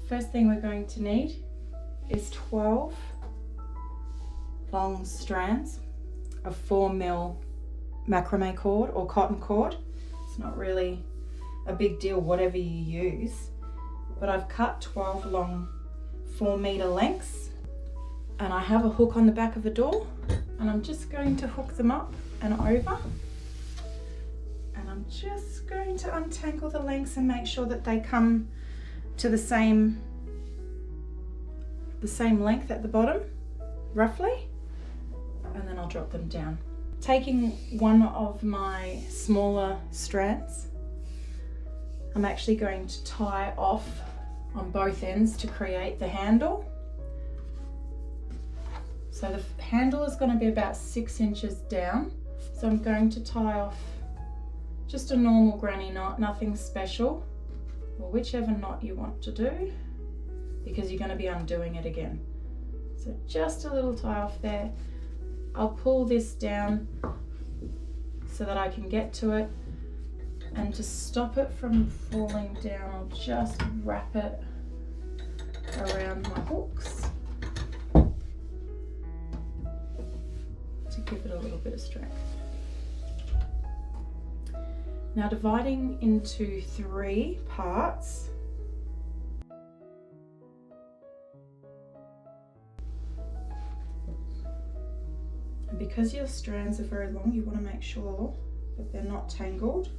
first thing we're going to need is 12 long strands of 4mm macrame cord or cotton cord. It's not really a big deal whatever you use, but I've cut 12 long 4-meter lengths, and I have a hook on the back of the door, and I'm just going to hook them up and over, and I'm just going to untangle the lengths and make sure that they come to the same length at the bottom, roughly, and then I'll drop them down. Taking one of my smaller strands, I'm actually going to tie off on both ends to create the handle. So the handle is going to be about 6 inches down. So I'm going to tie off just a normal granny knot, nothing special, or whichever knot you want to do, because you're going to be undoing it again. So just a little tie off there. I'll pull this down so that I can get to it, and to stop it from falling down, I'll just wrap it around my hooks to give it a little bit of strength. Now dividing into 3 parts, and because your strands are very long, you want to make sure that they're not tangled.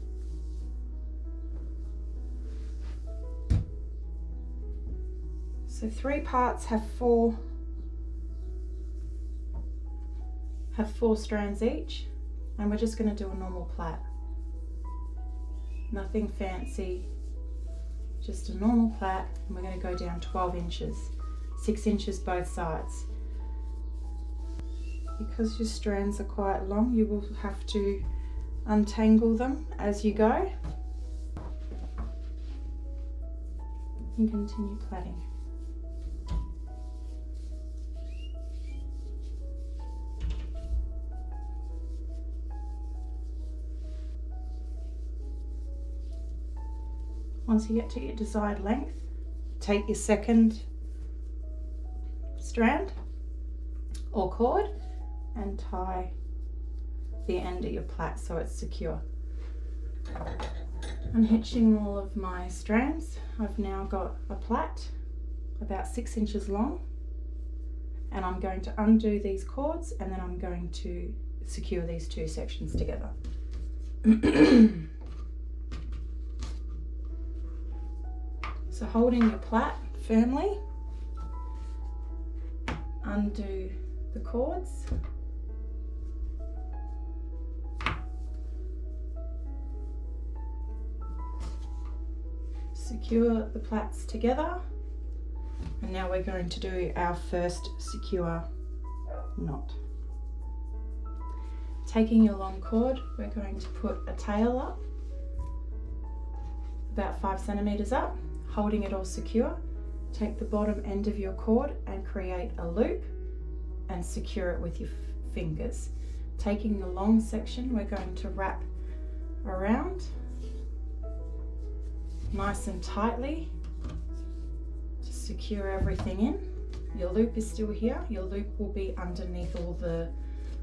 So 3 parts have 4 strands each, and we're just going to do a normal plait. Nothing fancy, just a normal plait, and we're going to go down 12 inches, 6 inches both sides. Because your strands are quite long, you will have to untangle them as you go and continue plaiting. Once you get to your desired length, take your second strand or cord and tie the end of your plait so it's secure. Unhitching all of my strands, I've now got a plait about 6 inches long, and I'm going to undo these cords, and then I'm going to secure these 2 sections together. So holding your plait firmly, undo the cords, secure the plaits together, and now we're going to do our first secure knot. Taking your long cord, we're going to put a tail up, about 5 centimeters up, holding it all secure. Take the bottom end of your cord and create a loop and secure it with your fingers. Taking the long section, we're going to wrap around nice and tightly to secure everything in. Your loop is still here. Your loop will be underneath all the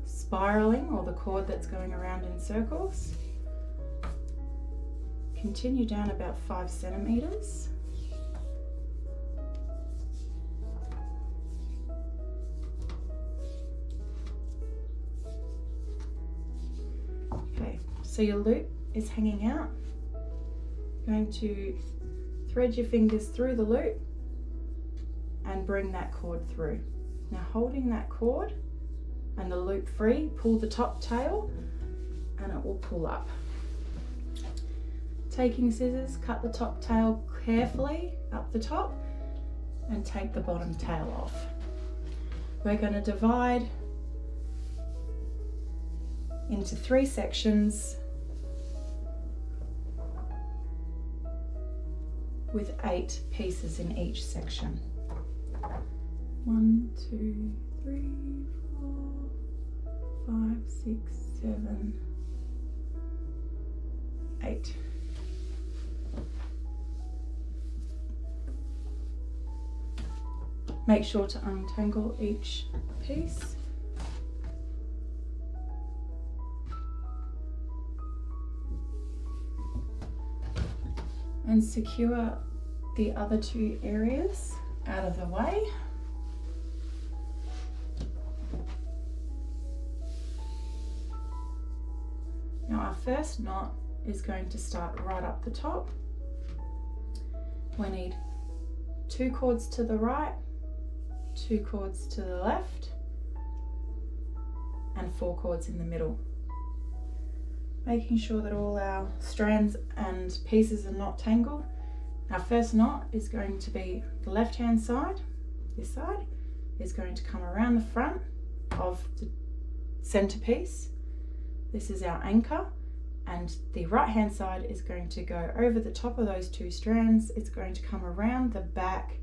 spiraling or the cord that's going around in circles. Continue down about 5 centimeters. Okay, so your loop is hanging out. You're going to thread your fingers through the loop and bring that cord through. Now holding that cord and the loop free, pull the top tail and it will pull up. Taking scissors, cut the top tail carefully up the top and take the bottom tail off. We're going to divide into 3 sections with 8 pieces in each section. 1, 2, 3, 4, 5, 6, 7, 8. Make sure to untangle each piece. And secure the other two areas out of the way. Now our first knot is going to start right up the top. We need 2 cords to the right, 2 cords to the left, and 4 cords in the middle. Making sure that all our strands and pieces are not tangled. Our first knot is going to be the left hand side. This side is going to come around the front of the centerpiece. This is our anchor, and the right hand side is going to go over the top of those 2 strands. It's going to come around the back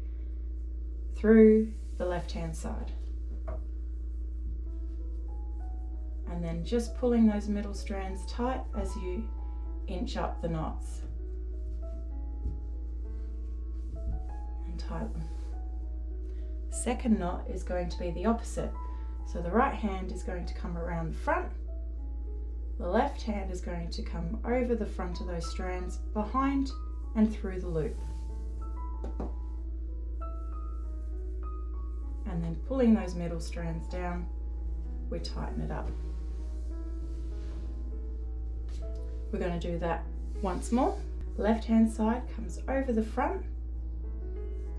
through the left hand side. And then just pulling those middle strands tight as you inch up the knots. And tighten. Second knot is going to be the opposite. So the right hand is going to come around the front. The left hand is going to come over the front of those strands, behind and through the loop. And then pulling those middle strands down, we tighten it up. We're going to do that once more. Left hand side comes over the front,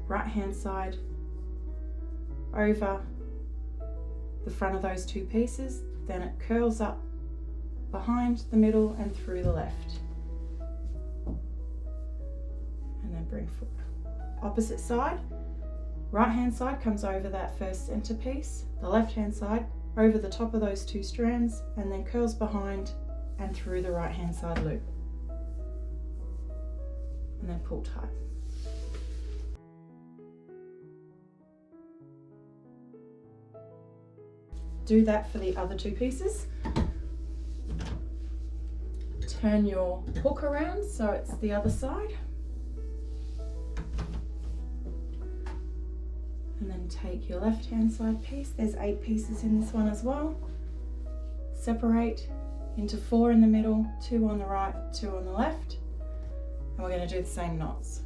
right hand side over the front of those 2 pieces, then it curls up behind, the middle and through the left. And then bring forward. Opposite side, right hand side comes over that first centerpiece, the left hand side over the top of those 2 strands, and then curls behind and through the right hand side loop. And then pull tight. Do that for the other 2 pieces. Turn your hook around so it's the other side. And then take your left hand side piece. There's 8 pieces in this one as well. Separate into 4 in the middle, 2 on the right, 2 on the left. And we're going to do the same knots.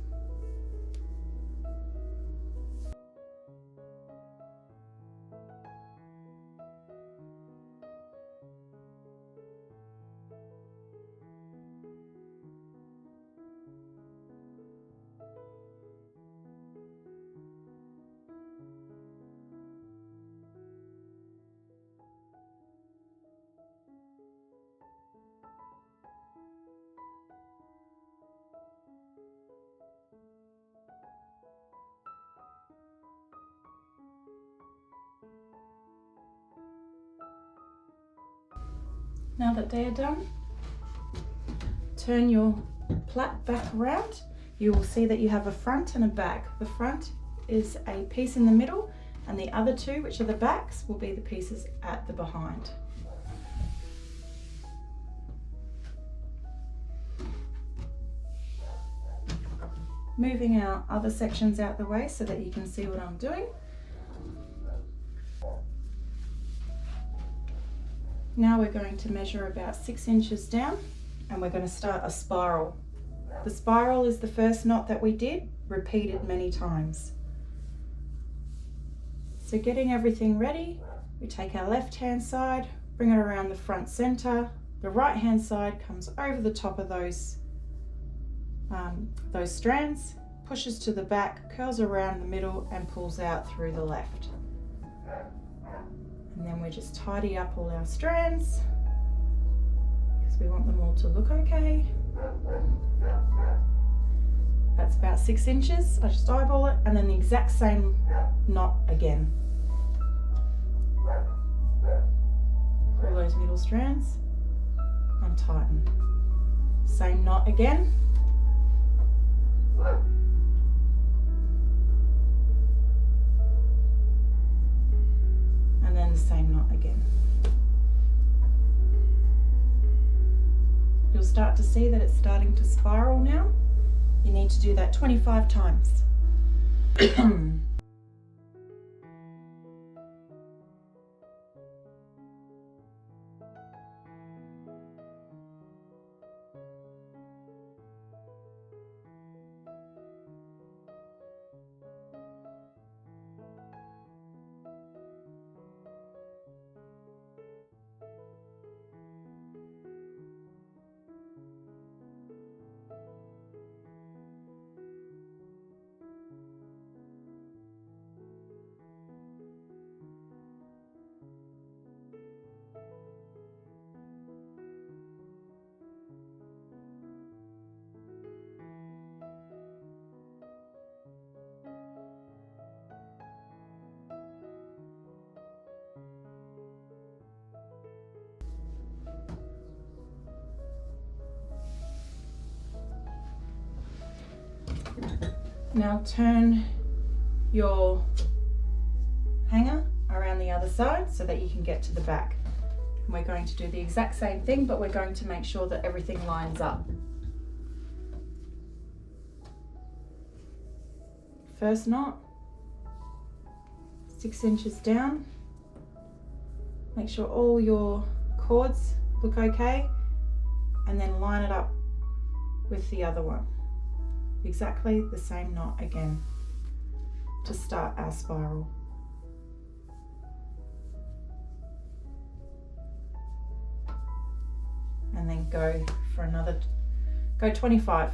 Now that they are done, turn your plait back around. You will see that you have a front and a back. The front is a piece in the middle, and the other 2, which are the backs, will be the pieces at the behind. Moving our other sections out the way so that you can see what I'm doing. Now we're going to measure about 6 inches down, and we're going to start a spiral. The spiral is the first knot that we did, repeated many times. So getting everything ready, we take our left hand side, bring it around the front center. The right hand side comes over the top of those strands, pushes to the back, curls around the middle and pulls out through the left. And then we just tidy up all our strands because we want them all to look okay. That's about 6 inches. I just eyeball it, and then the exact same knot again. Pull those middle strands and tighten. Same knot again. And then the same knot again. You'll start to see that it's starting to spiral now. You need to do that 25 times. Now turn your hanger around the other side so that you can get to the back. And we're going to do the exact same thing, but we're going to make sure that everything lines up. First knot, 6 inches down. Make sure all your cords look okay, and then line it up with the other one. Exactly the same knot again to start our spiral. And then go for another, go 25.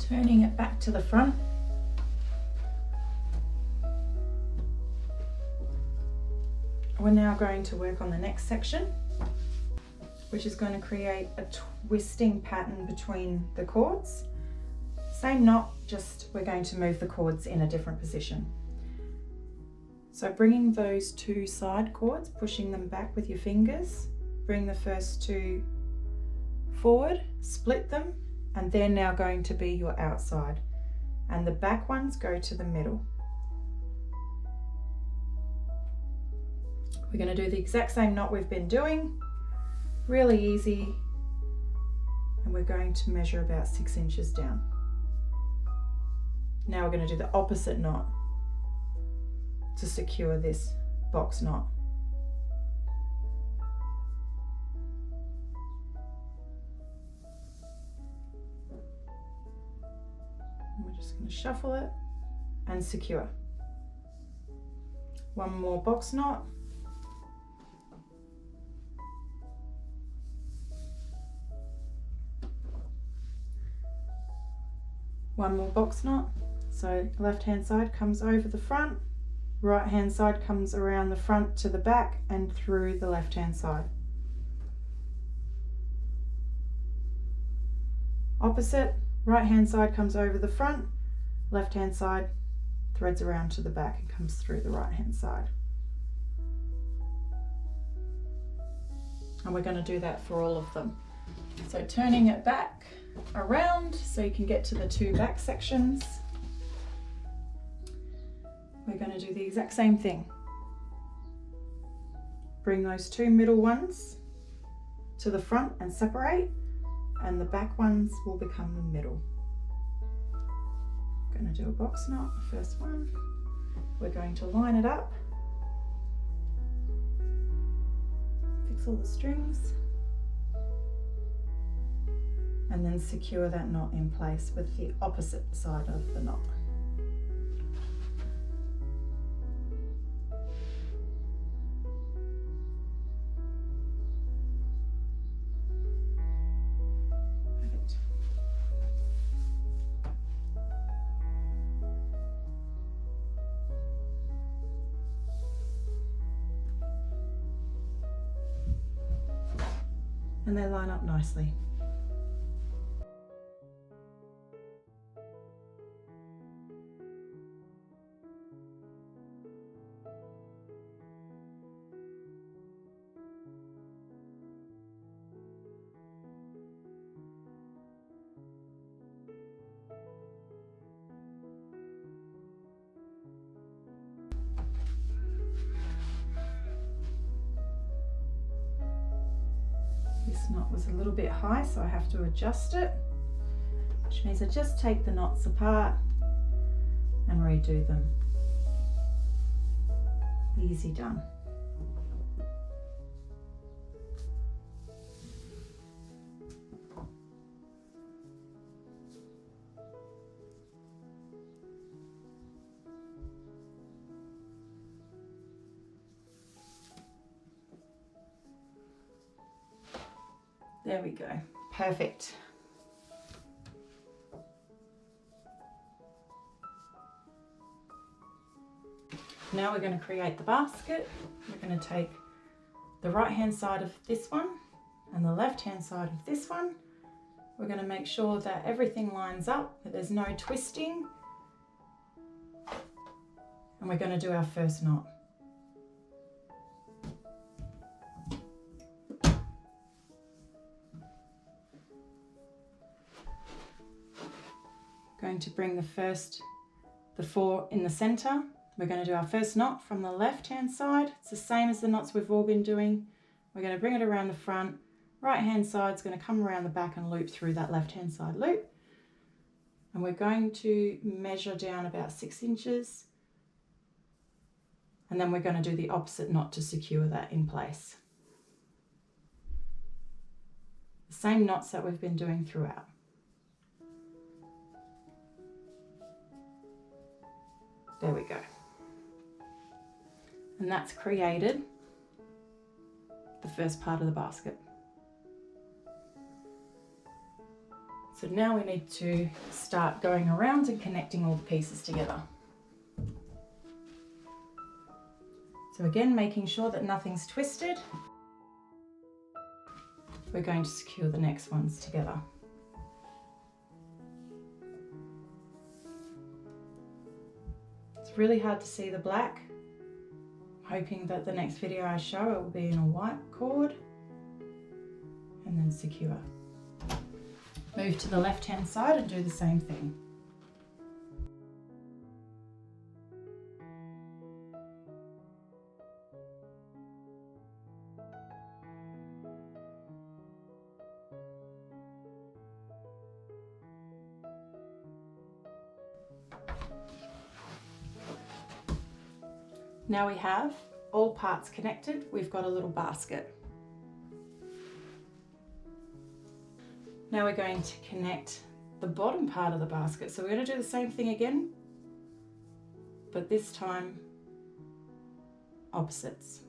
Turning it back to the front. We're now going to work on the next section, which is going to create a twisting pattern between the cords. Same knot, just we're going to move the cords in a different position. So bringing those two side cords, pushing them back with your fingers, bring the first two forward, split them, and they're now going to be your outside, and the back ones go to the middle. We're going to do the exact same knot we've been doing, really easy, and we're going to measure about 6 inches down. Now we're going to do the opposite knot to secure this box knot. We're just going to shuffle it and secure. One more box knot. One more box knot. So left hand side comes over the front, right hand side comes around the front to the back and through the left hand side. Opposite. Right hand side comes over the front, left hand side threads around to the back and comes through the right hand side. And we're going to do that for all of them. So turning it back around so you can get to the two back sections. We're going to do the exact same thing. Bring those two middle ones to the front and separate, and the back ones will become the middle. I'm going to do a box knot, first one. We're going to line it up fix all the strings. And then secure that knot in place with the opposite side of the knot. Perfect. And they line up nicely. This knot was a little bit high, so I have to adjust it, which means I just take the knots apart and redo them. Easy done. There we go, perfect. Now we're going to create the basket. We're going to take the right hand side of this one and the left hand side of this one. We're going to make sure that everything lines up, that there's no twisting. And we're going to do our first knot. Going to bring the 4 in the center. We're going to do our first knot from the left hand side. It's the same as the knots we've all been doing. We're going to bring it around the front. Right hand side is going to come around the back and loop through that left hand side loop. And we're going to measure down about 6 inches. And then we're going to do the opposite knot to secure that in place. The same knots that we've been doing throughout. There we go. And that's created the first part of the basket. So now we need to start going around and connecting all the pieces together. So again, making sure that nothing's twisted. We're going to secure the next ones together. It's really hard to see the black. I'm hoping that the next video I show it will be in a white cord, and then secure. Move to the left hand side and do the same thing. Now we have all parts connected, we've got a little basket. Now we're going to connect the bottom part of the basket. So we're going to do the same thing again, but this time opposites.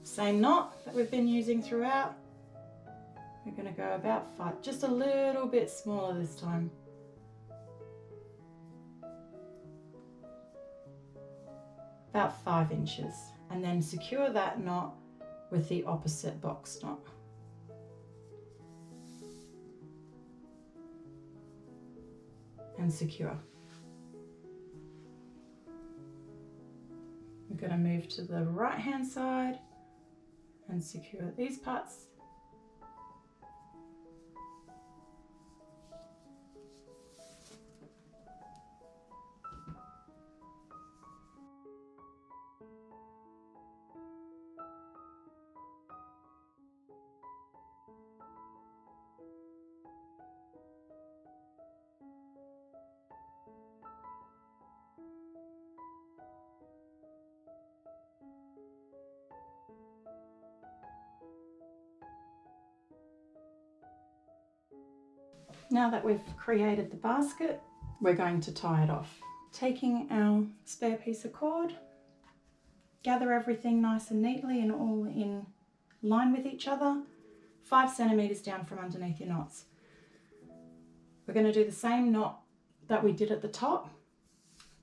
Same knot that we've been using throughout. We're going to go about 5, just a little bit smaller this time. About 5 inches, and then secure that knot with the opposite box knot. And secure. We're going to move to the right hand side and secure these parts. Now that we've created the basket, we're going to tie it off. Taking our spare piece of cord, gather everything nice and neatly and all in line with each other, 5 centimeters down from underneath your knots. We're going to do the same knot that we did at the top.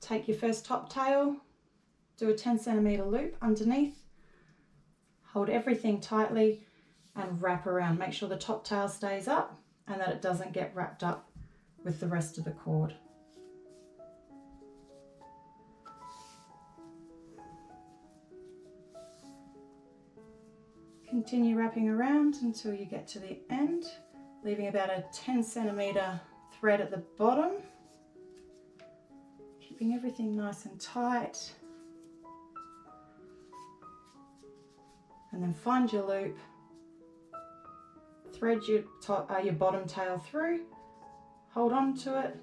Take your first top tail, do a 10 centimeter loop underneath, hold everything tightly and wrap around. Make sure the top tail stays up and that it doesn't get wrapped up with the rest of the cord. Continue wrapping around until you get to the end, leaving about a 10 centimeter thread at the bottom. Keeping everything nice and tight. And then find your loop, thread your bottom tail through, hold on to it,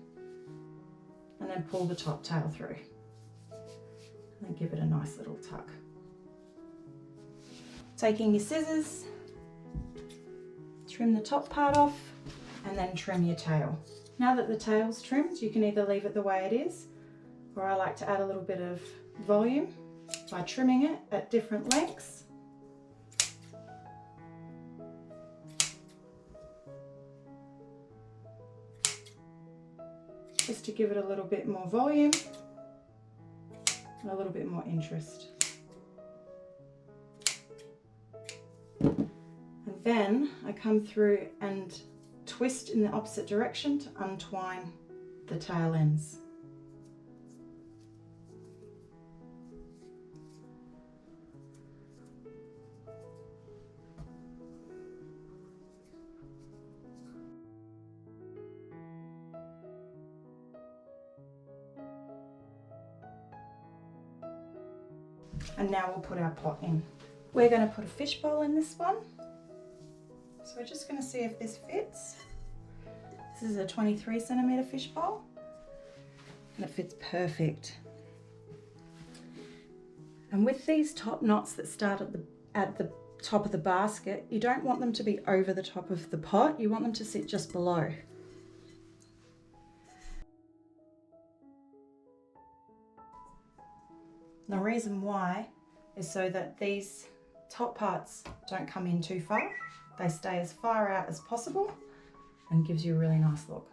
and then pull the top tail through. And then give it a nice little tuck. Taking your scissors, trim the top part off, and then trim your tail. Now that the tail's trimmed, you can either leave it the way it is, or I like to add a little bit of volume by trimming it at different lengths. Just to give it a little bit more volume and a little bit more interest. And then I come through and twist in the opposite direction to untwine the tail ends. And now we'll put our pot in. We're going to put a fish bowl in this one. So we're just going to see if this fits. This is a 23 centimeter fish bowl and it fits perfect. And with these top knots that start at the top of the basket, you don't want them to be over the top of the pot, you want them to sit just below. The reason why is so that these top parts don't come in too far. They stay as far out as possible and gives you a really nice look.